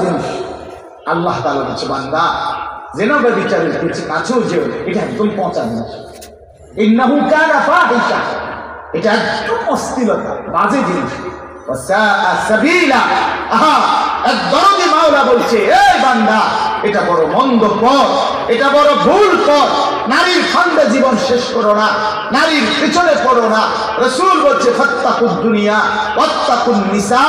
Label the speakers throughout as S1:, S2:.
S1: জিনিস। আল্লাহ তাআলা বলছে, বান্দা জেনা ব্যভিচারের কাছেও যেও, এটা একদম পচা জিনিস। ইন্নাহু কানা ফাহিশা, এটা একদম অশ্লীলতা, বাজে জিনিস। ওয়াসাআ সাবিলা, আহা এক দরদি মাওলা বলছে, এই বান্দা এটা বড় মন্দ পথ, এটা বড় ভুল পথ। নারীর ফান্দে জীবন শেষ করো না, নারীর পিছনে পড়ো না। রাসূল বলছে, ফাত্তাকুদ দুনিয়া ওয়াত্তাকুন নিসা,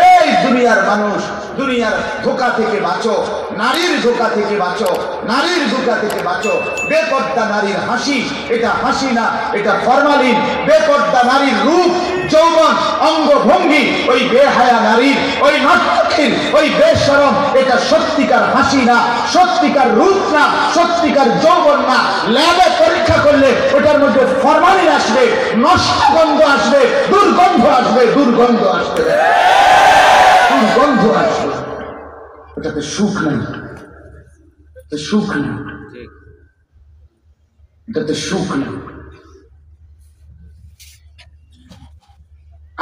S1: এই দুনিয়ার মানুষ, দুনিয়ার ধোঁকা থেকে বাঁচো, নারীর ধোঁকা থেকে বাঁচো, নারীর ধোঁকা থেকে বাঁচো। বেপর্দা নারীর হাসি, এটা হাসি না, এটা ফরমালিন। বেপর্দা নারীর রূপ, যৌবন, অঙ্গভঙ্গি, ওই বেহায়া নারীর, ওই নর্তকীর, ওই বেশরম, এটা সত্যিকার হাসি না, সত্যিকার রূপ না, সত্যিকার যৌবন না। ল্যাবে পরীক্ষা করলে ওটার মধ্যে ফরমালিন আসবে, নষ্ট গন্ধ আসবে, দুর্গন্ধ আসবে, দুর্গন্ধ আসবে, দুর্গন্ধ আসবে। ওটাতে সুখ নেই, সুখ নেই, এটাতে সুখ নেই।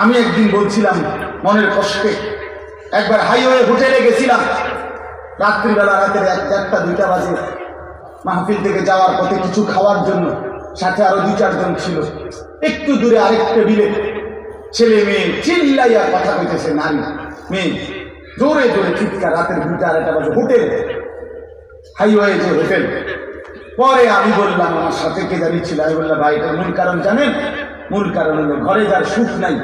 S1: আমি একদিন বলছিলাম মনের কষ্টে, একবার হাইওয়ে হোটেলে গেছিলাম রাত্রিবেলা, রাতের 1-2টা বাজে, মাহফিল থেকে যাওয়ার পথে কিছু খাওয়ার জন্য। সাথে আরো 2-4 জন ছিল। একটু দূরে আরেক টেবিলে ছেলে মেয়ে চিল্লাইয়া কথা কইতেছে, নারী মেয়ে জোরে জোরে চিৎকার, রাতের 2-2:30 বাজে, হোটেল, হাইওয়ে যে হোটেল। পরে আমি বললাম, আমার সাথে কে দাঁড়িয়ে ছিল, আমি বললাম, ভাই এটার মূল কারণ জানেন? মূল কারণ হলো ঘরে যার সুখ নাই,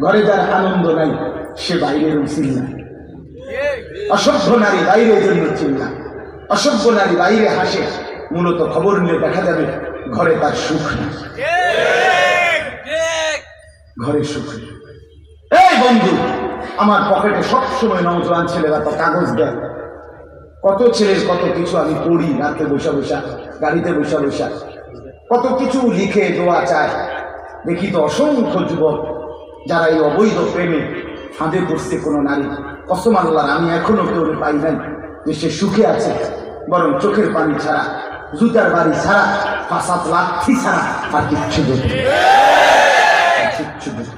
S1: ঘরে যার আনন্দ নাই, সে বাইরের চিল্লা। অসভ্য নারী বাইরের জন্য চিল্লা, অসভ্য নারী বাইরে হাসে, মূলত খবর নিয়ে দেখা যাবে ঘরে তার সুখ নেই, ঘরে সুখ নেই। এই বন্ধু, আমার পকেটে সবসময় নওজোয়ান ছেলেরা তো কাগজ দেয়, কত ছেলের কত কিছু আমি পড়ি, রাতে বসা বসা, গাড়িতে বসা বসা, কত কিছু লিখে দোয়া চায়। দেখি তো অসংখ্য যুবক যারা এই অবৈধ প্রেমে ফাঁদে পড়ছে। কোনো নারী, কসম আল্লাহর, আমি এখনো কেউ পাই নাই যে সে সুখে আছে, বরং চোখের পানি ছাড়া, জুতার বাড়ি ছাড়া, ফাঁসাত লাথি ছাড়া আর কিচ্ছু দেবে, কিচ্ছু দেবে,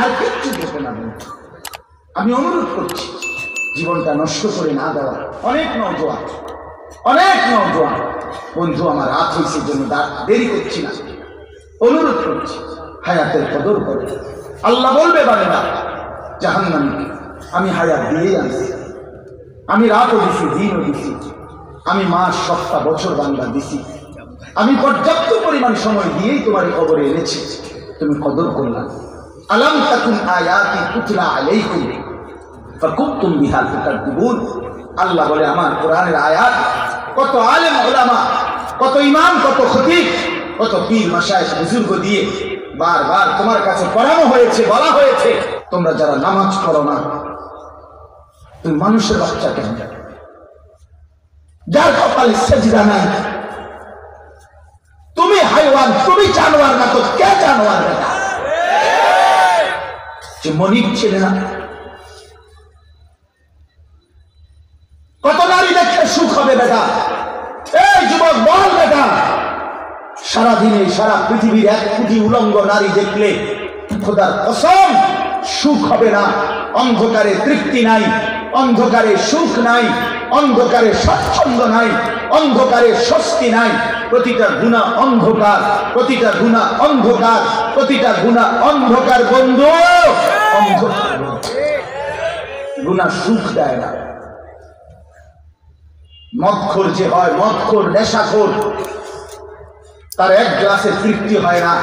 S1: আর কিচ্ছু দেবে না। আমি অনুরোধ করছি জীবনটা নষ্ট করে না দেওয়া। অনেক নওজোয়ান, অনেক নওজোয়ান বন্ধু আমার রাত হয়েছে জন্য দেরি করছি না, অনুরোধ করছি হায়াতের কদর করে। আল্লাহ বলবে, বান্দা জাহান্নামীকে আমি হায়াত দিয়েই আনছি, আমি রাতও দিছি, দিনও দিছি, আমি মাস, সপ্তাহ, বছর বান্দা দিছি, আমি পর্যাপ্ত পরিমাণ সময় দিয়েই তোমার কবরে এনেছি, তুমি কদর করলাম। আলাম তাকুন আয়াতি তুতলা আলাইকুম ফাকুনতুম বিহা তুকাদ্দিবুন। আল্লাহ বলে, আমার কোরআনের আয়াত কত আলেম ওলামা, কত ইমাম, কত খতিব, কত পীর মাশায়েখ বুজুর্গ দিয়ে বারবার তোমার কাছে পড়ানো হয়েছে, বলা হয়েছে, তোমরা যারা নামাজ পড়ো না, তুমি মানুষের বাচ্চা কেন? যার কপালে সেজদা নাই, তুমি হাইওয়ান, তুমি জানোয়ার না তো কে জানোয়ার? বেটা যে মনিব ছিল না, কত নারী দেখলে সুখ হবে বেটা? এই যুবক বল বেটা, সারাদিনে সারা পৃথিবীর 1 কোটি উলঙ্গ নারী দেখলে খোদার কসম সুখ হবে না। অন্ধকারে তৃপ্তি নাই, অন্ধকারে সুখ নাই, অন্ধকারে স্বাচ্ছন্দ্য নাই, অন্ধকারে স্বস্তি নাই। প্রতিটা গুনাহ অন্ধকার, প্রতিটা গুনাহ অন্ধকার, প্রতিটা গুনাহ অন্ধকার বন্ধু, অন্ধকার। গুনাহ সুখ দেয় না। মদখোর যে হয়, মদখোর, নেশাখোর, তার 1 গ্লাসে তৃপ্তি হয় না।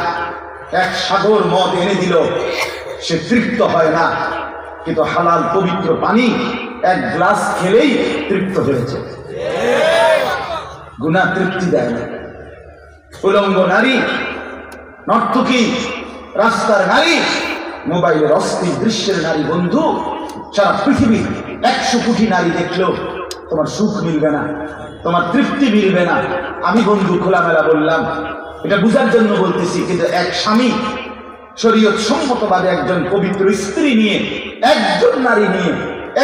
S1: 1 সাগর মদ এনে দিল, সে তৃপ্ত হয় না। কিন্তু হালাল পবিত্র পানি 1 গ্লাস খেলেই তৃপ্ত হয়েছে। গুনাহ তৃপ্তি দেয় না। উলঙ্গ নারী, নর্তকী, রাস্তার নারী, মোবাইলের অস্থির দৃশ্যের নারী বন্ধু, সারা পৃথিবী 100 কোটি নারী দেখলেও তোমার সুখ মিলবে না, তোমার তৃপ্তি মিলবে না। আমি বন্ধু খোলামেলা বললাম, এটা বুঝার জন্য বলতেছি। কিন্তু এক স্বামী শরীয়ত সম্মতভাবে একজন পবিত্র স্ত্রী নিয়ে, একজন নারী নিয়ে,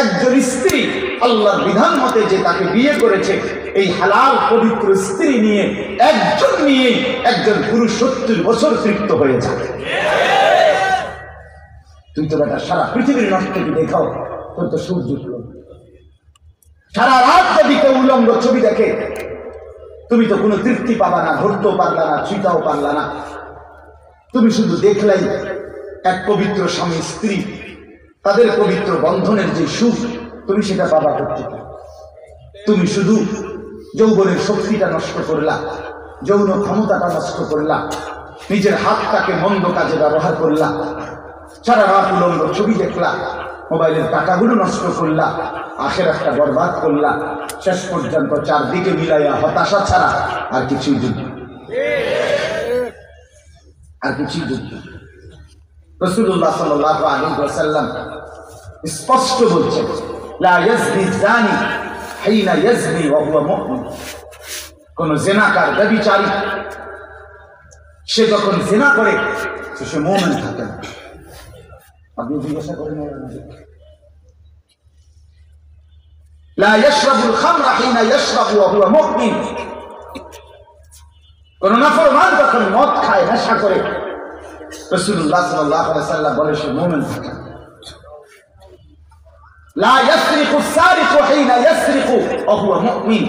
S1: একজন স্ত্রী আল্লাহর বিধান মতে যে তাকে বিয়ে করেছে, এই হালাল পবিত্র স্ত্রী নিয়ে, একজন নিয়ে একজন পুরুষ 70 বছর তৃপ্ত হয়ে যাবে। তুই তো বেটা সারা পৃথিবীর নর্তকী দেখাও, তোর তো সুখ জুটলো। সারা রাত যদি কেউ উলঙ্গ ছবি দেখে তুমি তো কোনো তৃপ্তি পাবা না, ধরতেও পারলা না, ছুঁতাও পারলা না। তুমি শুধু দেখলাই এক পবিত্র স্বামী স্ত্রী, তাদের পবিত্র বন্ধনের যে সুখ তুমি সেটা পাবা কোত্থেকে? তুমি শুধু যৌবনের শক্তিটা নষ্ট করলা, যৌন ক্ষমতাটা নষ্ট করলা, নিজের হাতটাকে মন্দ কাজে ব্যবহার করলা, সারা রাত উলঙ্গ ছবি দেখলা, মোবাইলের টাকাগুলো নষ্ট করলা, আখিরাতটা বরবাদ করলা। শেষ পর্যন্ত চারদিকে মিলাইয়া হতাশা ছাড়া আর কিছুই যুদ্ধ, আর কিছুই যুদ্ধ। রাসূলুল্লাহ সাল্লাল্লাহু আলাইহি ওয়াসাল্লাম স্পষ্ট বলছেন, লা ইয়াজনি জানি হিনা ইয়াজনি ওয়া হুয়া মুমিন। কোন জিনাকার, ব্যভিচারী, সে যখন জিনা করে সে মুমিন থাকে না। আপনি জিজ্ঞাসা করেন, লা ইয়াশরাবুল খামরা হিনা ইয়াশরাবু ওয়া হুয়া মুমিন। কোন নাফরমান যখন মদ খায়, নেশা করে, রাসূলুল্লাহ সাল্লাল্লাহু আলাইহি ওয়াসাল্লাম বলে সে মুমিন থাকে না। লা ইয়াসরিকু সারিকু হিনা ইয়াসরিকু ওয়া হুয়া মুমিন।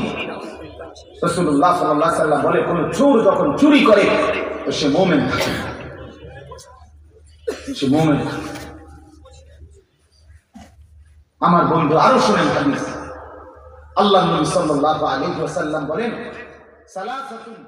S1: রাসূলুল্লাহ সাল্লাল্লাহু আলাইহি ওয়াসাল্লাম বলে কোন চোর যখন চুরি করে তো সে মুমিন থাকে না, সে মুমিন। আমার বন্ধু আরো শুনেন হাদিস। আল্লাহ নবী সাল্লাল্লাহু আলাইহি ওয়াসাল্লাম বলেন, সালাসাতুন